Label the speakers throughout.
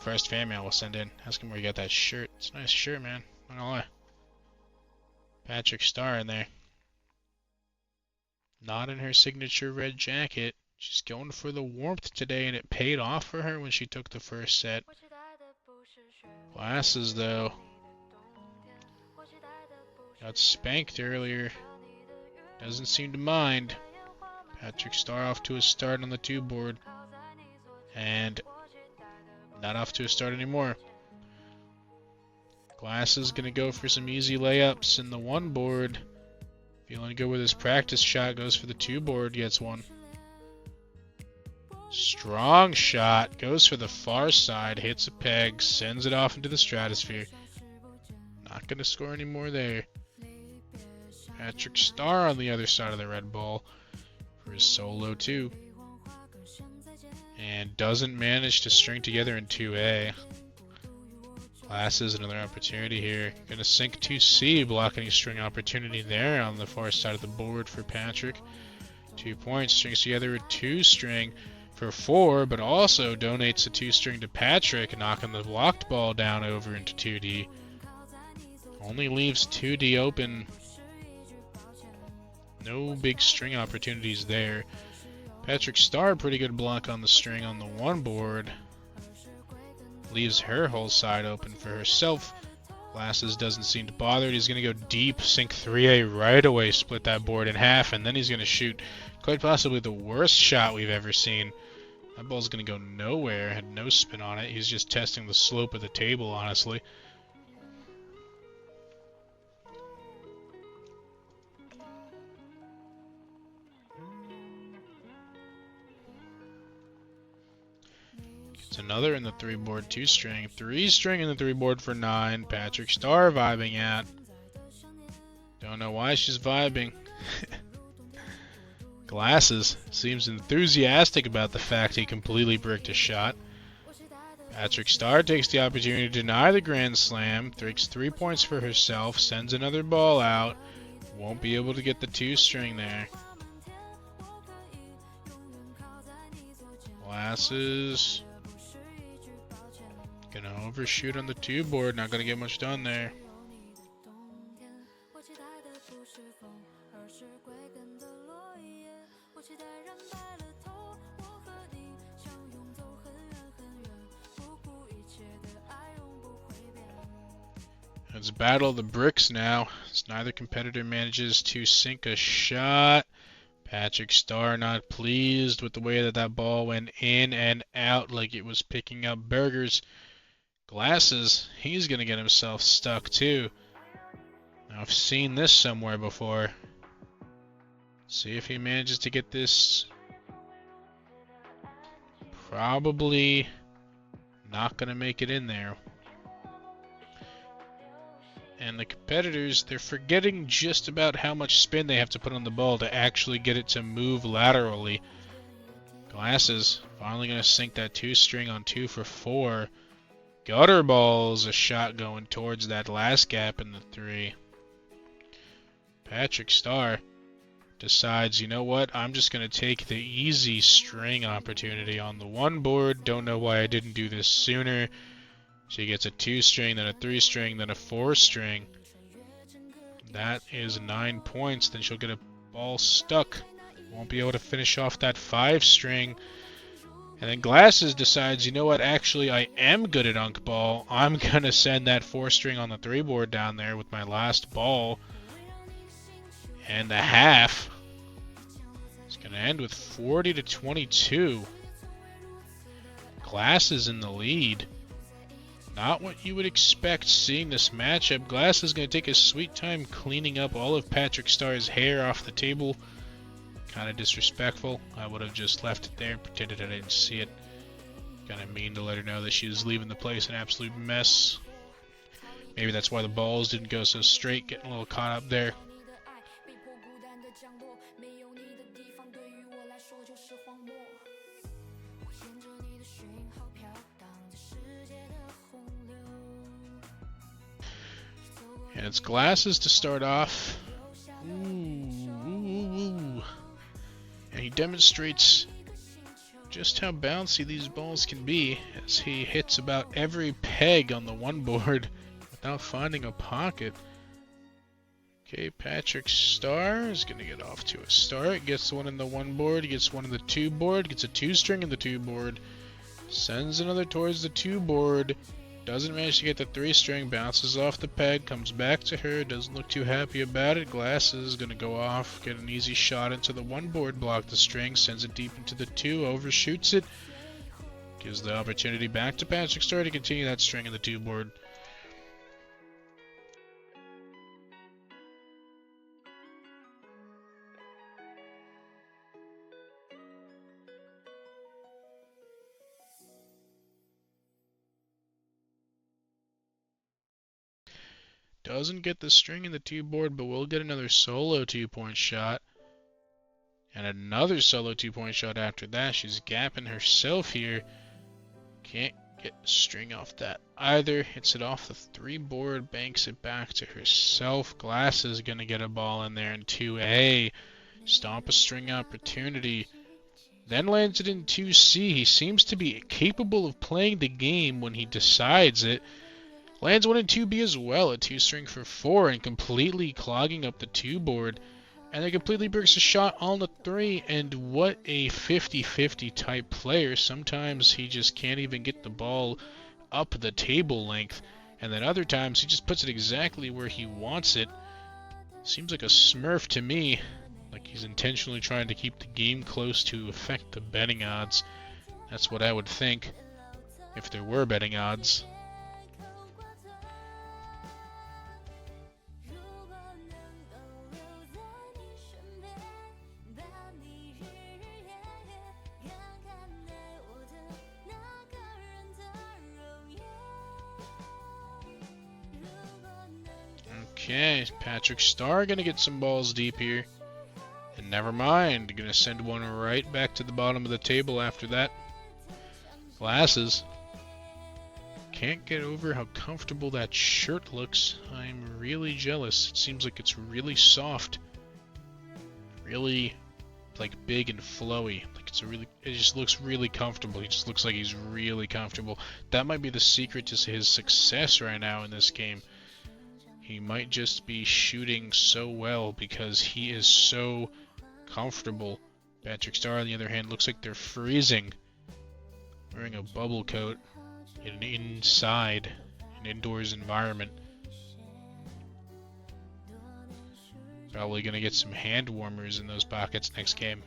Speaker 1: Christ fan mail we'll send in. Ask him where you got that shirt. It's a nice shirt, man. Not gonna lie. Patrick Star in there. Not in her signature red jacket. She's going for the warmth today, and it paid off for her when she took the first set. Glasses, though. Got spanked earlier. Doesn't seem to mind. Patrick Star off to a start on the 2 board. And not off to a start anymore. Glasses gonna go for some easy layups in the 1 board. Feeling good with his practice shot. Goes for the 2 board. Gets one. Strong shot. Goes for the far side. Hits a peg. Sends it off into the stratosphere. Not gonna score anymore there. Patrick Star on the other side of the red ball for his solo 2. And doesn't manage to string together in 2A. Glasses, another opportunity here. Gonna sink 2C, blocking a string opportunity there on the far side of the board for Patrick. 2 points, strings together a 2 string for 4, but also donates a 2 string to Patrick, knocking the blocked ball down over into 2D. Only leaves 2D open. No big string opportunities there. Patrick Star, pretty good block on the string on the 1 board. Leaves her whole side open for herself. Glasses doesn't seem to bother it. He's going to go deep, sink 3A right away, split that board in half, and then he's going to shoot quite possibly the worst shot we've ever seen. That ball's going to go nowhere. Had no spin on it. He's just testing the slope of the table, honestly. Another in the 3 board 2 string. 3 string in the 3 board for 9. Patrick Star vibing at. Don't know why she's vibing. Glasses seems enthusiastic about the fact he completely bricked a shot. Patrick Star takes the opportunity to deny the grand slam. Takes 3 points for herself. Sends another ball out. Won't be able to get the 2 string there. Glasses. Gonna overshoot on the 2 board, not gonna get much done there. It's battle of the bricks now, as neither competitor manages to sink a shot. Patrick Star not pleased with the way that that ball went in and out like it was picking up burgers. Glasses, he's going to get himself stuck too. Now, I've seen this somewhere before. See if he manages to get this. Probably not going to make it in there. And the competitors, they're forgetting just about how much spin they have to put on the ball to actually get it to move laterally. Glasses, finally going to sink that 2 string on 2 for 4. Gutter balls, a shot going towards that last gap in the 3. Patrick Star decides, you know what, I'm just going to take the easy string opportunity on the 1 board. Don't know why I didn't do this sooner. She gets a 2 string, then a 3 string, then a 4 string. That is 9 points. Then she'll get a ball stuck. Won't be able to finish off that 5 string. And then Glasses decides, you know what, actually I am good at Uncball. I'm going to send that 4 string on the 3 board down there with my last ball. And the half. It's going to end with 40-22. Glasses in the lead. Not what you would expect seeing this matchup. Glass is going to take his sweet time cleaning up all of Patrick Star's hair off the table. Kind of disrespectful. I would have just left it there and pretended I didn't see it. Kind of mean to let her know that she was leaving the place an absolute mess. Maybe that's why the balls didn't go so straight, getting a little caught up there. And it's Glasses to start off. Ooh. And he demonstrates just how bouncy these balls can be as he hits about every peg on the one board without finding a pocket. Okay, Patrick Star is going to get off to a start. Gets one in the one board, gets one in the two board, gets a two string in the two board, sends another towards the two board, doesn't manage to get the three string, bounces off the peg, comes back to her, doesn't look too happy about it. Glasses going to go off, get an easy shot into the one board, block the string, sends it deep into the two, overshoots it, gives the opportunity back to Patrick Star to continue that string in the two board. Doesn't get the string in the two board, but will get another solo 2-point shot. And another solo 2-point shot after that. She's gapping herself here. Can't get string off that either. Hits it off the three board, banks it back to herself. Glasses gonna get a ball in there in 2A. Stomp a string opportunity. Then lands it in 2C. He seems to be capable of playing the game when he decides it. Lands one in 2B as well, a 2-string for 4, and completely clogging up the 2 board. And then completely breaks a shot on the 3, and what a 50-50 type player. Sometimes he just can't even get the ball up the table length, and then other times he just puts it exactly where he wants it. Seems like a smurf to me, like he's intentionally trying to keep the game close to affect the betting odds. That's what I would think, if there were betting odds. Okay, Patrick Star gonna get some balls deep here. And never mind, gonna send one right back to the bottom of the table after that. Glasses. Can't get over how comfortable that shirt looks. I'm really jealous. It seems like it's really soft. Really, like, big and flowy. Like it just looks really comfortable. He just looks like he's really comfortable. That might be the secret to his success right now in this game. He might just be shooting so well because he is so comfortable. Patrick Star, on the other hand, looks like they're freezing. Wearing a bubble coat in an indoors environment. Probably going to get some hand warmers in those pockets next game.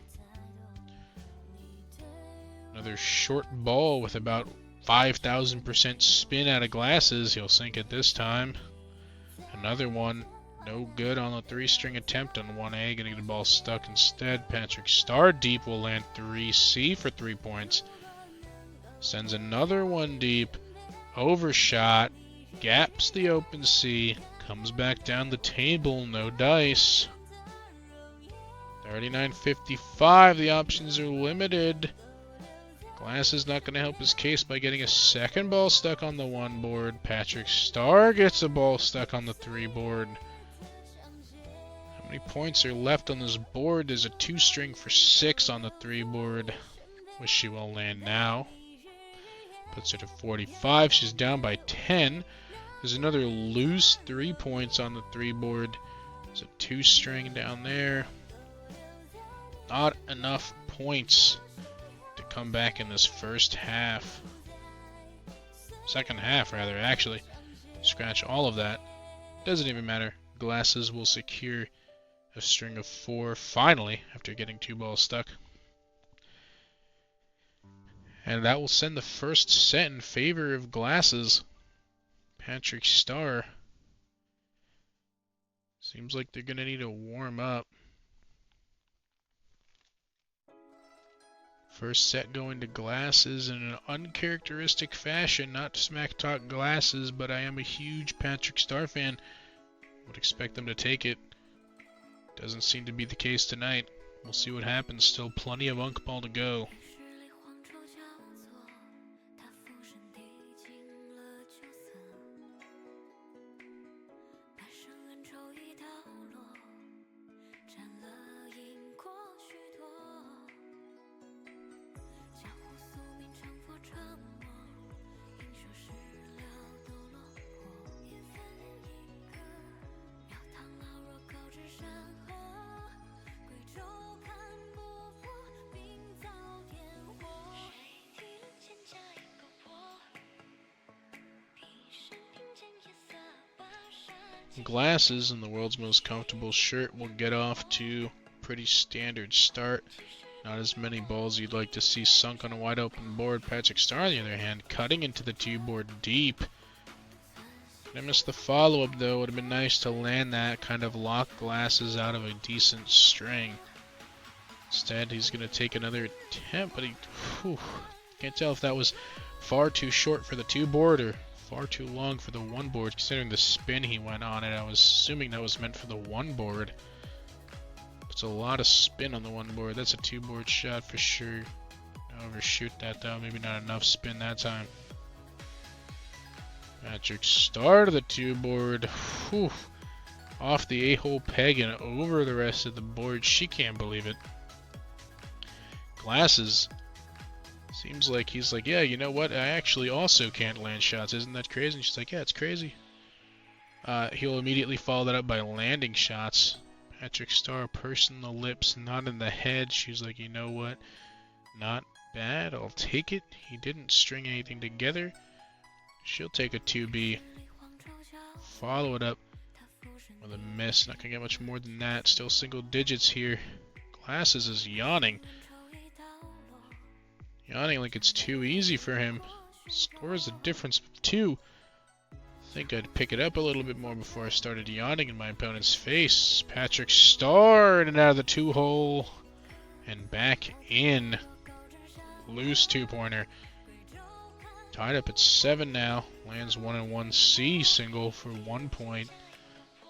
Speaker 1: Another short ball with about 5,000% spin out of Glasses. He'll sink it this time. Another one, no good on the 3-string attempt on 1A. Gonna get the ball stuck instead. Patrick Star deep will land 3C for 3 points. Sends another one deep. Overshot. Gaps the open C. Comes back down the table. No dice. 39.55. The options are limited. Glass is not going to help his case by getting a second ball stuck on the 1 board. Patrick Star gets a ball stuck on the 3 board. How many points are left on this board? There's a 2-string for 6 on the 3 board. Wish she will land now. Puts her to 45. She's down by 10. There's another loose 3 points on the 3 board. There's a 2-string down there. Not enough points to come back in this first half. Second half, rather, actually. Scratch all of that. Doesn't even matter. Glasses will secure a string of 4 finally after getting 2 balls stuck. And that will send the first set in favor of Glasses. Patrick Star. Seems like they're going to need to warm up. First set going to Glasses in an uncharacteristic fashion. Not to smack talk Glasses, but I am a huge Patrick Star fan. Would expect them to take it. Doesn't seem to be the case tonight. We'll see what happens. Still plenty of Uncball to go. Glasses in the world's most comfortable shirt will get off to a pretty standard start. Not as many balls you'd like to see sunk on a wide open board. Patrick Star, on the other hand, cutting into the 2-board deep. I missed the follow-up though. Would have been nice to land that, kind of lock Glasses out of a decent string. Instead, he's going to take another attempt, but he can't tell if that was far too short for the 2-board or far too long for the 1-board, considering the spin he went on it. I was assuming that was meant for the 1-board. It's a lot of spin on the 1-board. That's a 2-board shot for sure. Overshoot that though. Maybe not enough spin that time. Patrick Star to the 2-board. Off the 8-hole peg and over the rest of the board. She can't believe it. Glasses. Seems like he's like, yeah, you know what? I actually also can't land shots. Isn't that crazy? And she's like, yeah, it's crazy. He'll immediately follow that up by landing shots. Patrick Star, pursing the lips, not in the head. She's like, you know what? Not bad. I'll take it. He didn't string anything together. She'll take a 2B. Follow it up with a miss. Not going to get much more than that. Still single digits here. Glasses is yawning. Yawning like it's too easy for him. Scores the difference of 2. I think I'd pick it up a little bit more before I started yawning in my opponent's face. Patrick Star in and out of the 2-hole. And back in. Loose 2-pointer. Tied up at 7 now. Lands 1-1C single for 1 point.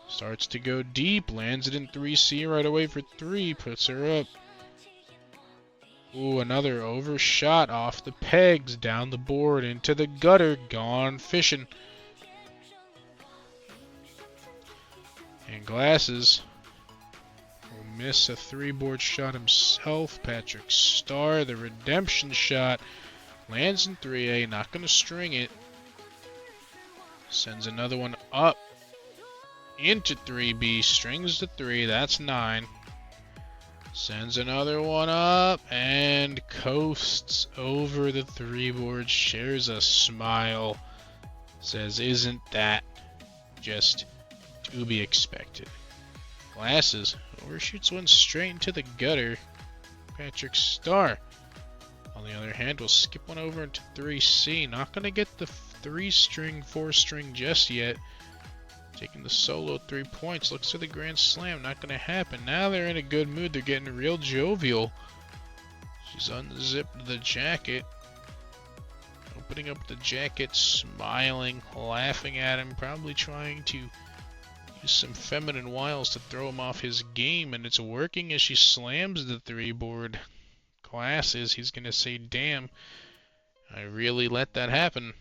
Speaker 1: Starts to go deep. Lands it in 3C right away for 3. Puts her up. Ooh, another overshot off the pegs. Down the board into the gutter. Gone fishing. And Glasses will miss a 3-board shot himself. Patrick Star, the redemption shot. Lands in 3A, not going to string it. Sends another one up into 3B, strings the 3, that's 9. Sends another one up and coasts over the 3-board, shares a smile. Says, isn't that just to be expected? Glasses overshoots one straight into the gutter. Patrick Star, on the other hand, will skip one over into 3C. Not going to get the 3-string, 4-string just yet. Taking the solo 3 points. Looks for the grand slam. Not going to happen. Now they're in a good mood. They're getting real jovial. She's unzipped the jacket. Opening up the jacket, smiling, laughing at him. Probably trying to use some feminine wiles to throw him off his game. And it's working as she slams the 3-board. Glasses, he's going to say, damn, I really let that happen.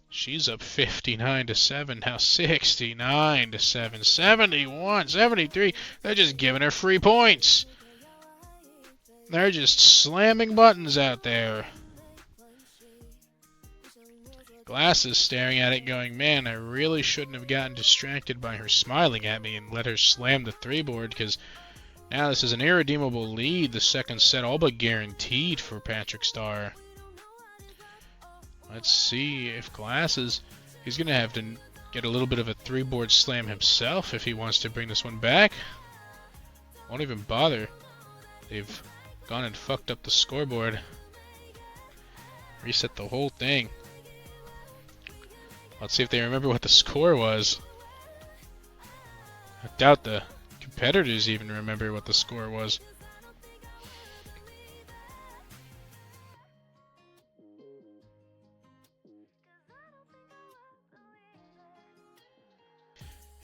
Speaker 1: She's up 59-7, now 69-7, 71, 73. They're just giving her free points. They're just slamming buttons out there. Glasses staring at it going, man, I really shouldn't have gotten distracted by her smiling at me and let her slam the 3-board, because now this is an irredeemable lead. The second set all but guaranteed for Patrick Star. Let's see if Glasses, he's going to have to get a little bit of a 3-board slam himself if he wants to bring this one back. Won't even bother. They've gone and fucked up the scoreboard. Reset the whole thing. Let's see if they remember what the score was. I doubt the competitors even remember what the score was.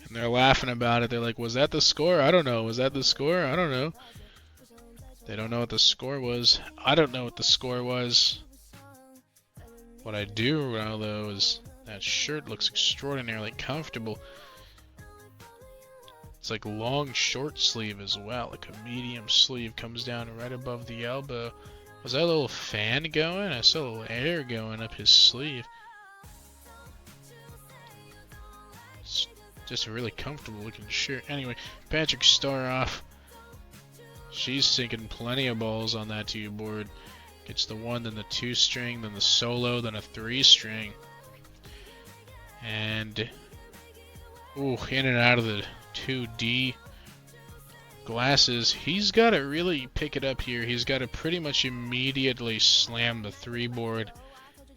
Speaker 1: And they're laughing about it. They're like, was that the score? I don't know. Was that the score? I don't know. They don't know what the score was. I don't know what the score was. What I do know, though, is that shirt looks extraordinarily comfortable. It's like long short sleeve as well, like a medium sleeve, comes down right above the elbow. Was that a little fan going? I saw a little air going up his sleeve. It's just a really comfortable looking shirt. Anyway, Patrick Star off. She's sinking plenty of balls on that 2-board. Gets the 1, then the 2-string, then the solo, then a 3-string. And Ooh, in and out of the 2D. Glasses, he's got to really pick it up here. He's got to pretty much immediately slam the 3 board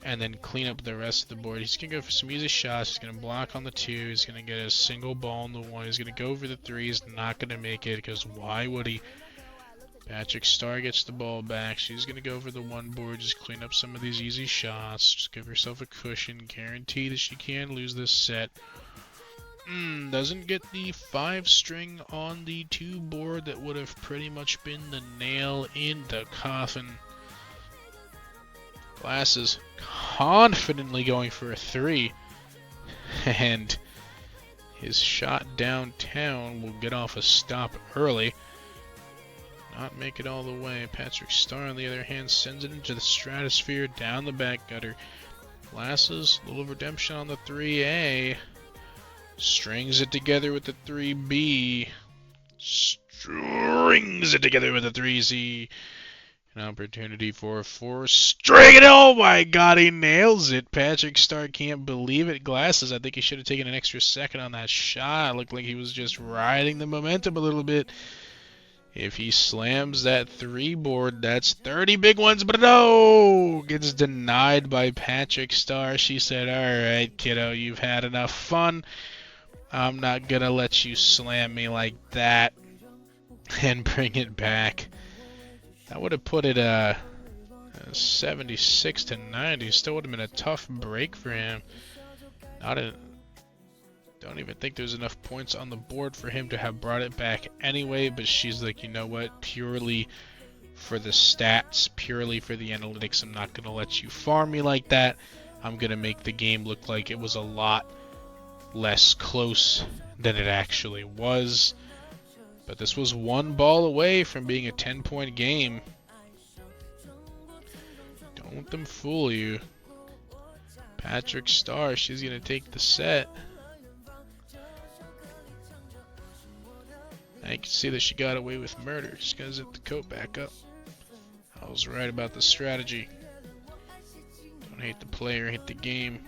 Speaker 1: and then clean up the rest of the board. He's going to go for some easy shots. He's going to block on the 2. He's going to get a single ball on the 1. He's going to go for the 3. He's not going to make it because why would he? Patrick Star gets the ball back. She's going to go for the 1 board. Just clean up some of these easy shots. Just give herself a cushion. Guarantee that she can lose this set. Doesn't get the 5 string on the 2 board. That would have pretty much been the nail in the coffin. Glasses confidently going for a 3. And his shot downtown will get off a stop early. Not make it all the way. Patrick Star, on the other hand, sends it into the stratosphere down the back gutter. Glasses, little redemption on the 3A. Strings it together with the 3B. Strings it together with the 3C. An opportunity for a 4 string. And oh my god, he nails it. Patrick Star can't believe it. Glasses, I think he should have taken an extra second on that shot. It looked like he was just riding the momentum a little bit. If he slams that 3 board, that's 30 big ones, but no! Gets denied by Patrick Star. She said, alright, kiddo, you've had enough fun. I'm not gonna let you slam me like that. And bring it back. That would have put it 76 to 90. Still would have been a tough break for him. Don't even think there's enough points on the board for him to have brought it back anyway, but she's like, you know what, purely for the stats, purely for the analytics, I'm not going to let you farm me like that. I'm going to make the game look like it was a lot less close than it actually was. But this was 1 ball away from being a 10-point game. Don't let them fool you. Patrick Star, she's going to take the set. I can see that she got away with murder. She's gonna zip the coat back up. I was right about the strategy. Don't hate the player, hate the game.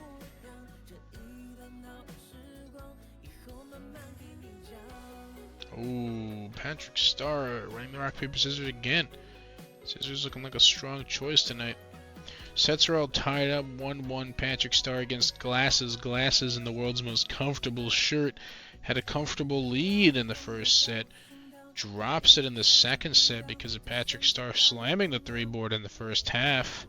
Speaker 1: Ooh, Patrick Star running the rock, paper, scissors again. Scissors looking like a strong choice tonight. Sets are all tied up, 1-1. Patrick Star against Glasses. Glasses in the world's most comfortable shirt. Had a comfortable lead in the first set. Drops it in the second set because of Patrick Star slamming the 3 board in the first half.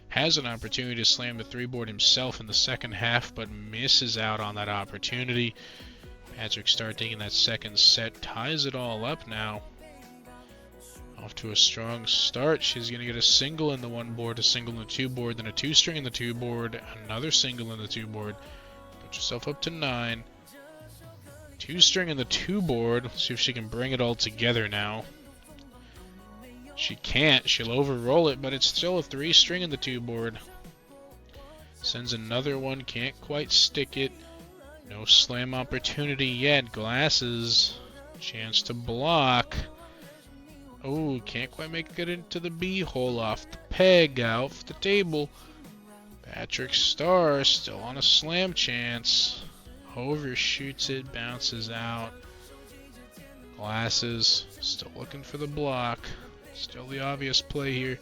Speaker 1: Has an opportunity to slam the 3 board himself in the second half, but misses out on that opportunity. Patrick Star taking that second set, ties it all up now. Off to a strong start. She's going to get a single in the 1 board, a single in the 2 board, then a 2 string in the 2 board, another single in the 2 board. Put yourself up to 9. 2 string in the 2 board. Let's see if she can bring it all together now. She can't. She'll overroll it, but it's still a 3 string in the 2 board. Sends another one. Can't quite stick it. No slam opportunity yet. Glasses. Chance to block. Oh, can't quite make it into the B hole. Off the peg. Off the table. Patrick Star still on a slam chance. Overshoots it, bounces out. Glasses still looking for the block. Still the obvious play here.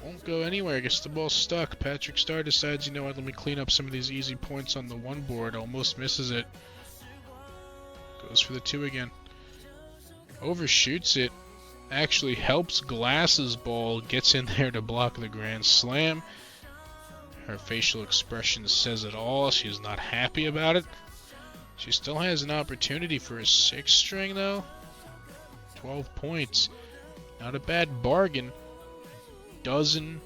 Speaker 1: Won't go anywhere. Gets the ball stuck. Patrick Star decides, you know what, let me clean up some of these easy points on the 1 board. Almost misses it. Goes for the 2 again. Overshoots it. Actually helps Glasses' ball. Gets in there to block the grand slam. Her facial expression says it all. She's not happy about it. She still has an opportunity for a 6 string though. 12 points. Not a bad bargain. Dozen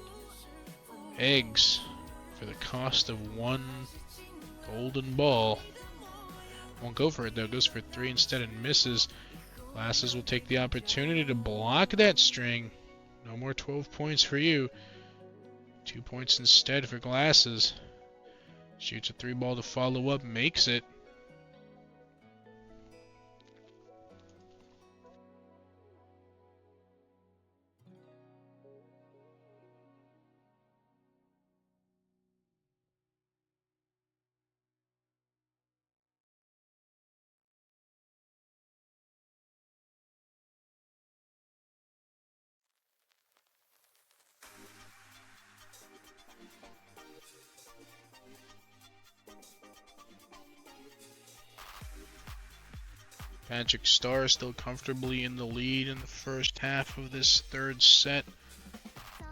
Speaker 1: eggs for the cost of 1 golden ball. Won't go for it though. Goes for 3 instead and misses. Glasses will take the opportunity to block that string. No more 12 points for you. 2 points instead for Glasses. Shoots a 3 ball to follow up, makes it. Patrick Star still comfortably in the lead in the first half of this third set.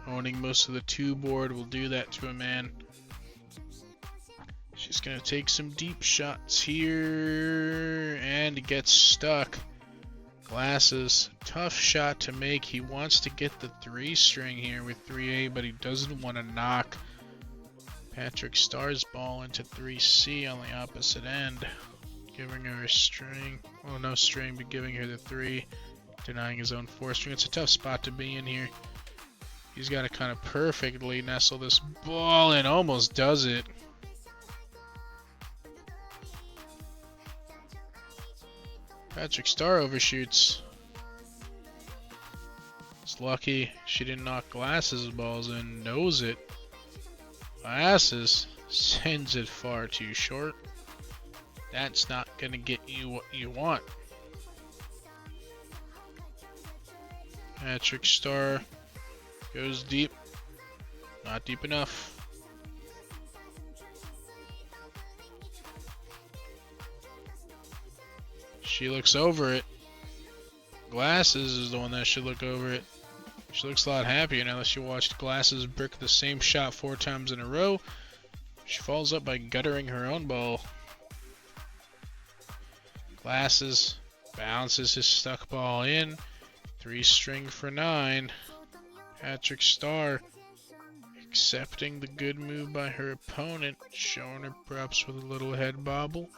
Speaker 1: Owning most of the 2 board will do that to a man. She's going to take some deep shots here and gets stuck. Glasses, tough shot to make. He wants to get the 3 string here with 3A, but he doesn't want to knock Patrick Star's ball into 3C on the opposite end. Giving her a string. Well, no string, but giving her the 3. Denying his own 4 string. It's a tough spot to be in here. He's got to kind of perfectly nestle this ball and almost does it. Patrick Star overshoots. It's lucky she didn't knock Glasses' balls in. Knows it. Glasses sends it far too short. That's not going to get you what you want. Patrick Star goes deep. Not deep enough. She looks over it. Glasses is the one that should look over it. She looks a lot happier now that she watched Glasses brick the same shot 4 times in a row. She follows up by guttering her own ball. Glasses bounces his stuck ball in. 3 string for 9. Patrick Star accepting the good move by her opponent, showing her props with a little head bobble.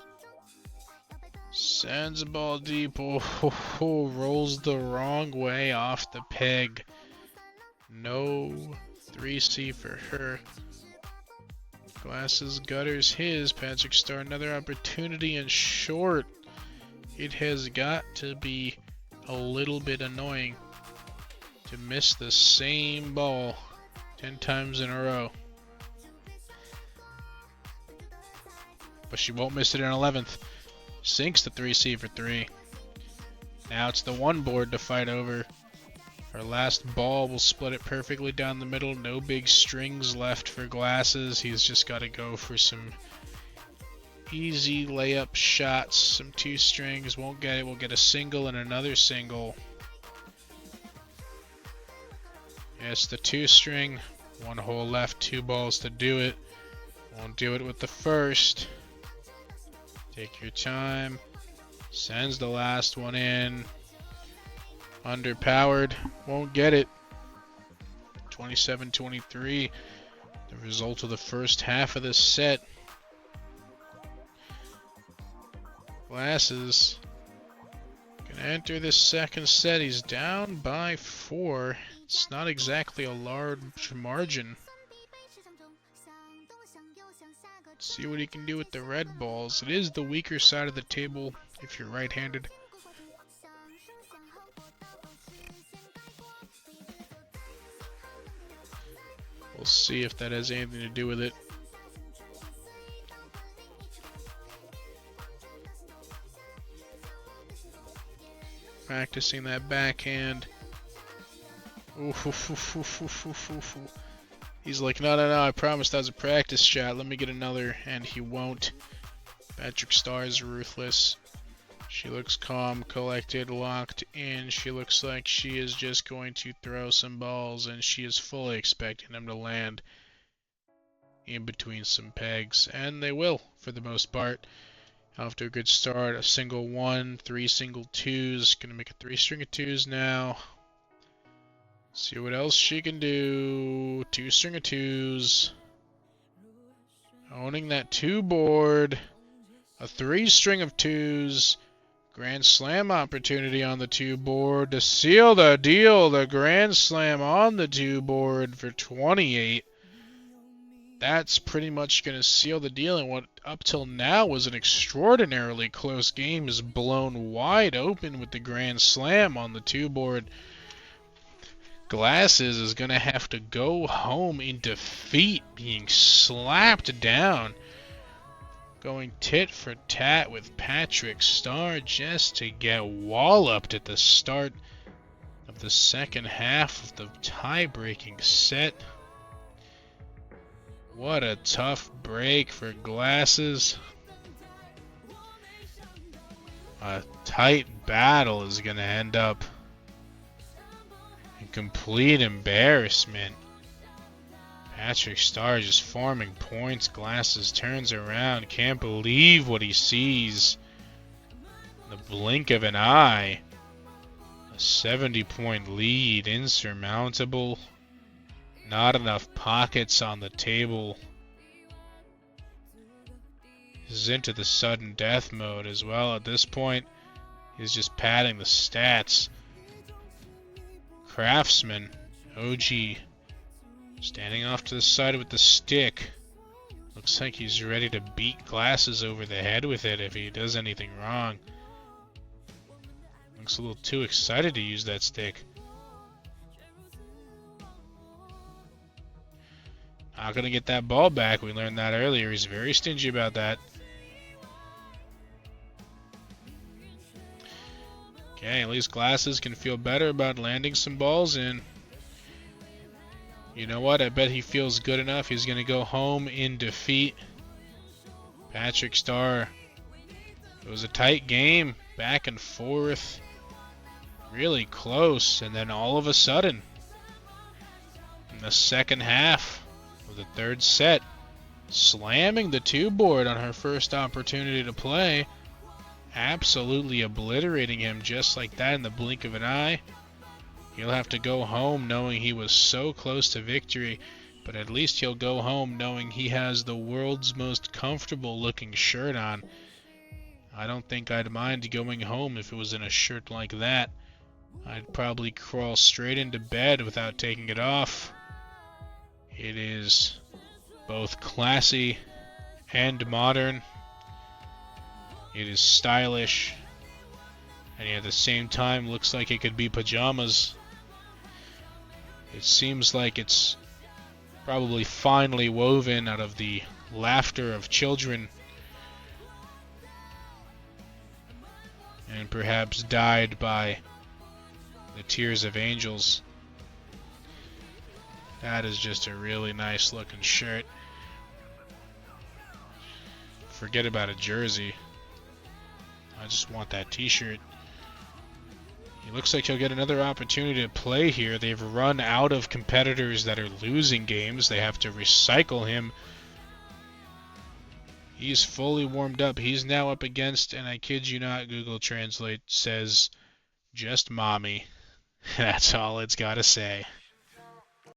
Speaker 1: Sends a ball deep. Oh, rolls the wrong way off the peg. No 3C for her. Glasses gutters his. Patrick Star another opportunity and short. It has got to be a little bit annoying to miss the same ball 10 times in a row. But she won't miss it in 11th. Sinks the 3C for 3. Now it's the 1 board to fight over. Her last ball will split it perfectly down the middle. No big strings left for Glasses. He's just got to go for some easy layup shots. Some 2 strings. Won't get it. We'll get a single and another single. Yes, the 2 string. 1 hole left. 2 balls to do it. Won't do it with the first. Take your time. Sends the last one in. Underpowered. Won't get it. 27-23. The result of the first half of this set. Glasses can enter this second set. He's down by 4. It's not exactly a large margin. See what he can do with the red balls. It is the weaker side of the table if you're right-handed. We'll see if that has anything to do with it. Practicing that backhand. He's like, no, I promised that was a practice shot. Let me get another, and he won't. Patrick Star is ruthless. She looks calm, collected, locked in. She looks like she is just going to throw some balls, and she is fully expecting them to land in between some pegs, and they will, for the most part. After a good start, a single 1, 3 single 2s. Gonna make a 3 string of 2s now. See what else she can do. 2 string of 2s. Owning that 2 board. A 3 string of 2s. Grand Slam opportunity on the 2 board to seal the deal. The Grand Slam on the 2 board for 28. That's pretty much going to seal the deal, and what up till now was an extraordinarily close game is blown wide open with the Grand Slam on the 2 board. Glasses is going to have to go home in defeat, being slapped down. Going tit for tat with Patrick Star just to get walloped at the start of the second half of the tie-breaking set. What a tough break for Glasses. A tight battle is going to end up in complete embarrassment. Patrick Starr just farming points. Glasses turns around. Can't believe what he sees. In the blink of an eye. A 70-point lead. Insurmountable. Not enough pockets on the table. He's into the sudden death mode as well. At this point, he's just padding the stats. Craftsman, OG, standing off to the side with the stick. Looks like he's ready to beat Glasses over the head with it if he does anything wrong. Looks a little too excited to use that stick. Not gonna get that ball back. We learned that earlier. He's very stingy about that. Okay, at least Glasses can feel better about landing some balls in. You know what? I bet he feels good enough. He's going to go home in defeat. Patrick Starr. It was a tight game. Back and forth. Really close. And then all of a sudden, in the second half of the third set, slamming the 2 board on her first opportunity to play. Absolutely obliterating him just like that in the blink of an eye. He'll have to go home knowing he was so close to victory, but at least he'll go home knowing he has the world's most comfortable looking shirt on. I don't think I'd mind going home if it was in a shirt like that. I'd probably crawl straight into bed without taking it off. It is both classy and modern. It is stylish, and at the same time looks like it could be pajamas. It seems like it's probably finely woven out of the laughter of children, and perhaps dyed by the tears of angels. That is just a really nice looking shirt. Forget about a jersey. I just want that t-shirt. He looks like he'll get another opportunity to play here. They've run out of competitors that are losing games. They have to recycle him. He's fully warmed up. He's now up against, and I kid you not, Google Translate says, just mommy. That's all it's got to say.